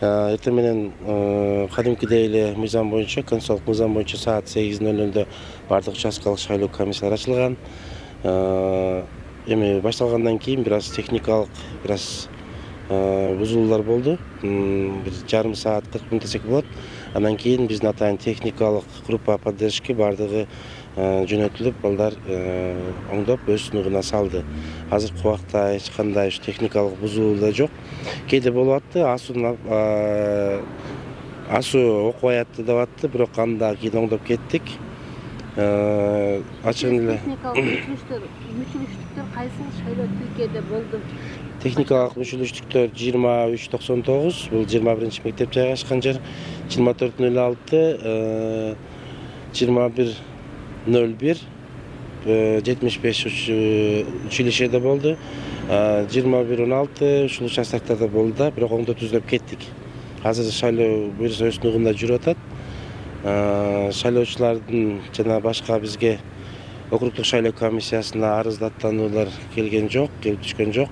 Эртең менен кадимкидей эле мыйзам боюнча, конституциялык мыйзам боюнча саат 8:00 бардык участкалык шайлоо комиссиялары ачылган. Эми башталгандан кийин бир аз техникалык бузулуулар болду. Бир жарым саат 40 мүнөт десек болот. Андан кийин биздин атайын техникалык группа поддержки бардыгы жөнөтүлүп, балдар оңдоп өз сунугуна салды. Азыркы убакта эч кандай техникалык бузулуу жок. Кээде болуп атты, асуу окубай атты деп атты, бирок аны да кийин оңдоп кеттик. Ачыгын эле техникалык мүчүлүштүктөр кайсы шайлоо тилкеде болду? Техникалык мүчүлүштүктөр 2399, бул 21 мектеп жайгашкан жер, 2406, 2101, 75 училищеде болду. 2116 ушул участоктарда болду да, бирок оңдоп түздөп кеттик. Азыр шайлоо буюрса өз сунугунда жүрүп атат. Шайлоочулардын жана башка бизге округдук шайлоо комиссиясына арыздаттануулар келген жок, келип түшкөн жок.